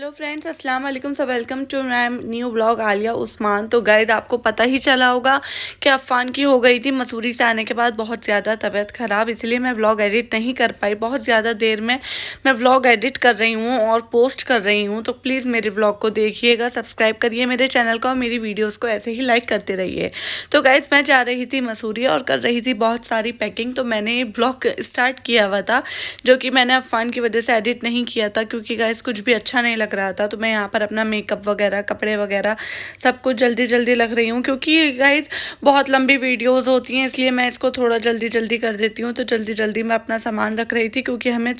Hello friends, अस्सलाम वालेकुम। So welcome to my new blog Aliya Usman. तो गाइज़, आपको पता ही चला होगा कि अफ़ान की हो गई थी मसूरी से आने के बाद बहुत ज़्यादा तबीयत ख़राब, इसलिए मैं व्लॉग एडिट नहीं कर पाई। बहुत ज़्यादा देर में मैं व्लॉग एडिट कर रही हूँ और पोस्ट कर रही हूँ, तो प्लीज़ मेरे व्लॉग को देखिएगा, सब्सक्राइब करिए मेरे चैनल को और मेरी वीडियोज़ को ऐसे ही लाइक करते रहिए। तो गाइज़, मैं जा रही थी मसूरी और कर रही थी बहुत सारी पैकिंग। तो मैंने व्लॉग स्टार्ट किया हुआ था, जो कि मैंने अफ़ान की वजह से एडिट नहीं किया था, क्योंकि गाइज़ कुछ भी अच्छा नहीं लग रहा था। तो मैं यहाँ पर अपना मेकअप वगैरह, कपड़े वगैरह सब कुछ जल्दी जल्दी लग रही हूँ, क्योंकि गाइज़ बहुत लंबी वीडियोस होती हैं, इसलिए मैं इसको थोड़ा जल्दी जल्दी कर देती हूँ। तो जल्दी जल्दी मैं अपना सामान रख रही थी, क्योंकि हमें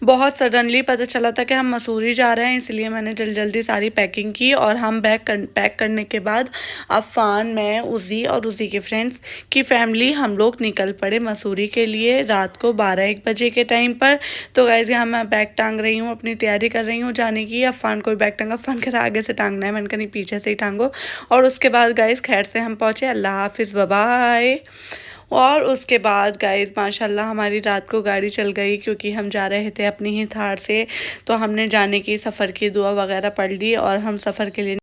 बहुत सडनली पता चला था कि हम मसूरी जा रहे हैं, इसलिए मैंने जल्दी जल्दी सारी पैकिंग की। और हम पैक करने के बाद अफ़ान, मैं, उज़ी और उज़ी के फ्रेंड्स की फैमिली, हम लोग निकल पड़े मसूरी के लिए रात को 12-1 बजे के टाइम पर। तो गाइज़, यहाँ मैं बैग टांग रही हूँ, अपनी तैयारी कर रही हूँ जाने की। अफ़ान को बैग टांगा, अफ़ान कह रहा आगे से टांगना है, मैंने कहा नहीं पीछे से ही टांगो। और उसके बाद गाइज़ खैर से हम पहुँचे। अल्लाह हाफिज़, बाय बाय। और उसके बाद गाइज़ माशाल्लाह हमारी रात को गाड़ी चल गई, क्योंकि हम जा रहे थे अपनी ही थार से। तो हमने जाने की सफ़र की दुआ वगैरह पढ़ ली और हम सफ़र के लिए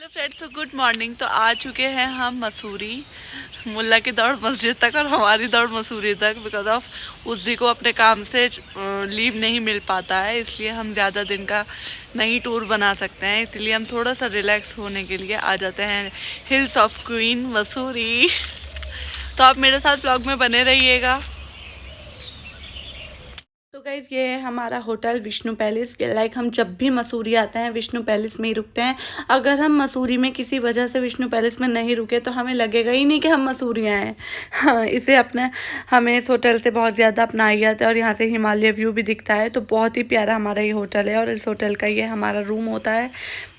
फ्रेंड्स, गुड मॉर्निंग। तो आ चुके हैं हम मसूरी। मुल्ला की दौड़ मस्जिद तक और हमारी दौड़ मसूरी तक, बिकॉज ऑफ उसी को अपने काम से लीव नहीं मिल पाता है, इसलिए हम ज़्यादा दिन का नहीं टूर बना सकते हैं। इसलिए हम थोड़ा सा रिलैक्स होने के लिए आ जाते हैं हिल्स ऑफ क्वीन मसूरी। तो आप मेरे साथ व्लॉग में बने रहिएगा। तो गाइज़, ये है हमारा होटल विष्णु पैलेस। लाइक हम जब भी मसूरी आते हैं विष्णु पैलेस में ही रुकते हैं। अगर हम मसूरी में किसी वजह से विष्णु पैलेस में नहीं रुके तो हमें लगेगा ही नहीं कि हम मसूरी आए हैं। हाँ, इसे अपने हमें इस होटल से बहुत ज़्यादा अपना आई आता है, और यहाँ से हिमालय व्यू भी दिखता है। तो बहुत ही प्यारा हमारा ये होटल है, और इस होटल का ये हमारा रूम होता है।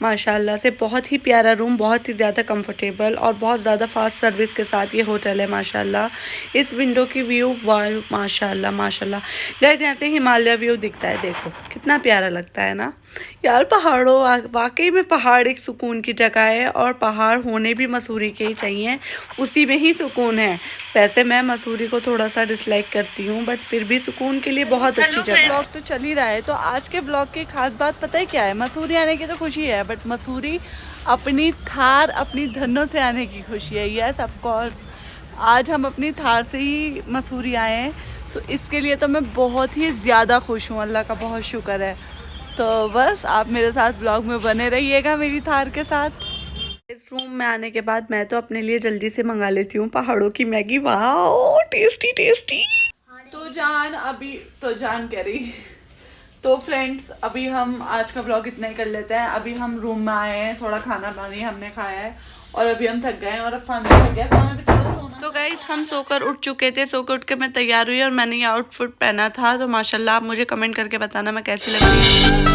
माशाल्लाह से बहुत ही प्यारा रूम, बहुत ही ज़्यादा कंफर्टेबल और बहुत ज़्यादा फास्ट सर्विस के साथ ये होटल है। माशाल्लाह इस विंडो की व्यू वाह, माशाल्लाह माशाल्लाह। गाइस, यहाँ से हिमालय व्यू दिखता है, देखो कितना प्यारा लगता है ना यार। पहाड़ों, वाकई में पहाड़ एक सुकून की जगह है, और पहाड़ होने भी मसूरी के ही चाहिए, उसी में ही सुकून है। वैसे मैं मसूरी को थोड़ा सा डिसलाइक करती हूँ, बट फिर भी सुकून के लिए बहुत अच्छी जगह है। ब्लॉग तो चल ही रहा है, तो आज के ब्लॉग की खास बात पता है क्या है? मसूरी आने की तो खुशी है, बट मसूरी अपनी थार, अपनी धनों से आने की खुशी है। यस ऑफ कोर्स, आज हम अपनी थार से ही मसूरी आए हैं, तो इसके लिए तो मैं बहुत ही ज़्यादा खुश हूँ। अल्लाह का बहुत शुक्र है। तो बस आप मेरे साथ ब्लॉग में बने रहिएगा मेरी थार के साथ। इस रूम में आने के बाद मैं तो अपने लिए जल्दी से मंगा लेती हूँ पहाड़ों की मैगी। वाह, टेस्टी टेस्टी। तो जान कह रही। तो फ्रेंड्स, अभी हम आज का ब्लॉग इतना ही कर लेते हैं। अभी हम रूम में आए हैं, थोड़ा खाना पानी हमने खाया है, और अभी हम थक गए हैं, और अब फान थक गया, फान भी थोड़ा सोना। तो गाइस, हम सोकर उठ चुके थे। सोकर उठ के मैं तैयार हुई और मैंने ये आउटफिट पहना था। तो माशाल्लाह आप मुझे कमेंट करके बताना मैं कैसी लग रही हूँ।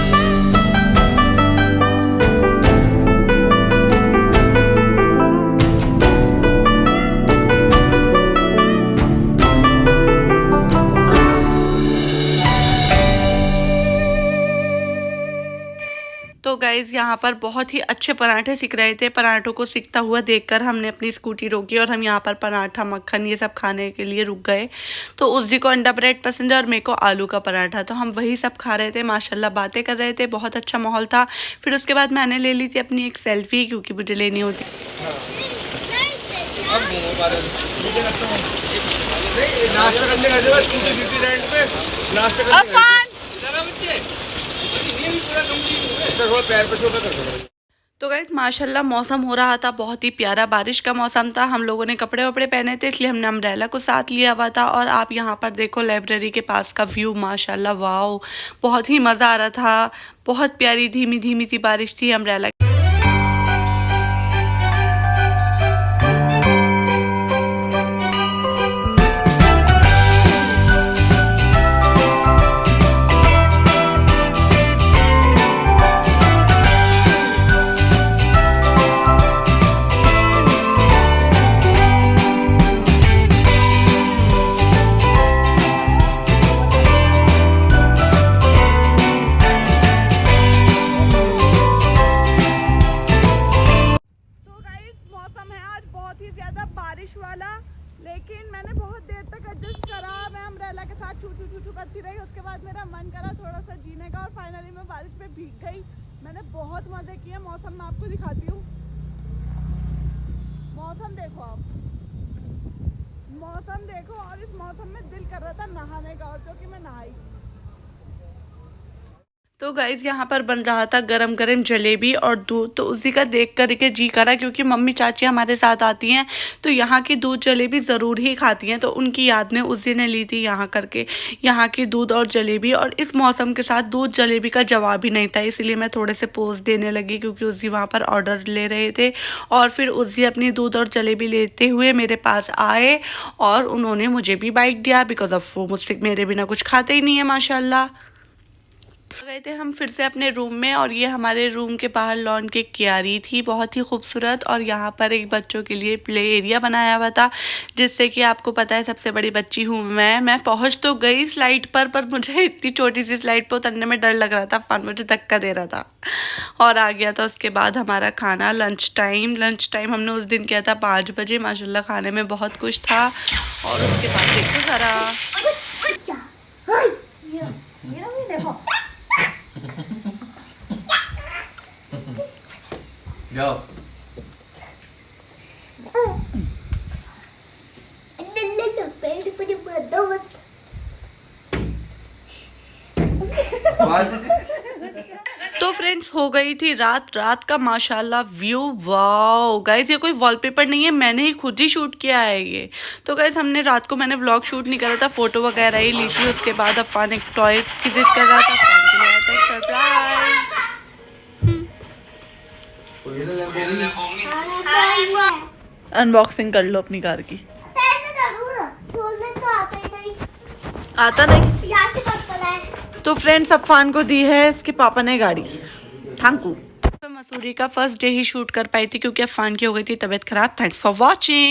तो गाइज़, यहाँ पर बहुत ही अच्छे पराठे सिक रहे थे। पराठों को सिकता हुआ देखकर हमने अपनी स्कूटी रोकी, और हम यहाँ पर पराठा, मक्खन ये सब खाने के लिए रुक गए। तो उस जी को अंडा ब्रेड पसंद है और मेरे को आलू का पराठा, तो हम वही सब खा रहे थे। माशाल्लाह बातें कर रहे थे, बहुत अच्छा माहौल था। फिर उसके बाद मैंने ले ली थी अपनी एक सेल्फी, क्योंकि मुझे लेनी होती। तो गाइस, माशाल्लाह मौसम हो रहा था बहुत ही प्यारा, बारिश का मौसम था। हम लोगों ने कपड़े वपड़े पहने थे, इसलिए हमने अम्ब्रेला को साथ लिया हुआ था। और आप यहाँ पर देखो लाइब्रेरी के पास का व्यू, माशाल्लाह वाओ, बहुत ही मज़ा आ रहा था। बहुत प्यारी धीमी धीमी सी बारिश थी। अम्ब्रेला बहुत ही ज़्यादा बारिश वाला, लेकिन मैंने बहुत देर तक एडजस्ट करा। मैं अम्ब्रेला के साथ छू छू छू करती रही। उसके बाद मेरा मन करा थोड़ा सा जीने का और फाइनली मैं बारिश में भीग गई। मैंने बहुत मज़े किए। मौसम मैं आपको दिखाती हूँ। मौसम देखो आप, मौसम देखो। और इस मौसम में दिल कर रहा था नहाने का, और क्योंकि मैं नहाई। तो गाइज़ यहाँ पर बन रहा था गरम गरम जलेबी और दूध, तो उसी का देख कर के जी करा, क्योंकि मम्मी चाची हमारे साथ आती हैं तो यहाँ की दूध जलेबी ज़रूर ही खाती हैं, तो उनकी याद में उसी ने ली थी यहाँ करके यहाँ की दूध और जलेबी। और इस मौसम के साथ दूध जलेबी का जवाब ही नहीं था, इसलिए मैं थोड़े से पोस्ट देने लगी, क्योंकि उसी वहाँ पर ऑर्डर ले रहे थे। और फिर उसी अपनी दूध और जलेबी लेते हुए मेरे पास आए और उन्होंने मुझे भी बाइट दिया, बिकॉज ऑफ वो मुझसे मेरे बिना कुछ खाते ही नहीं है माशाल्लाह। गए थे हम फिर से अपने रूम में, और ये हमारे रूम के बाहर लॉन की क्यारी थी, बहुत ही खूबसूरत। और यहाँ पर एक बच्चों के लिए प्ले एरिया बनाया हुआ था, जिससे कि आपको पता है सबसे बड़ी बच्ची हूँ मैं पहुँच तो गई स्लाइड पर मुझे इतनी छोटी सी स्लाइड पर उतरने में डर लग रहा था। फन मुझे धक्का दे रहा था और आ गया था। उसके बाद हमारा खाना लंच टाइम हमने उस दिन किया था 5 बजे। माशाल्लाह खाने में बहुत कुछ था। और उसके बाद देखो ज़रा, Go. तो फ्रेंड्स हो गई थी रात का माशाल्लाह व्यू। वाओ गाइज, ये कोई वॉलपेपर नहीं है, मैंने ही खुद ही शूट किया है ये। तो गाइज हमने रात को, मैंने व्लॉग शूट नहीं करा था, फोटो वगैरह ही ली थी। उसके बाद अफ़ान एक टॉय की जिद कर रहा था, अफ़ान के लिए आया था सरप्राइज। अनबॉक्सिंग कर लो अपनी कार की। आता नहीं। तो फ्रेंड्स अफ़ान को दी है इसके पापा ने गाड़ी। Thank you. तो मसूरी का फर्स्ट डे ही शूट कर पाई थी, क्योंकि अफ़ान की हो गई थी तबीयत खराब। Thanks for watching.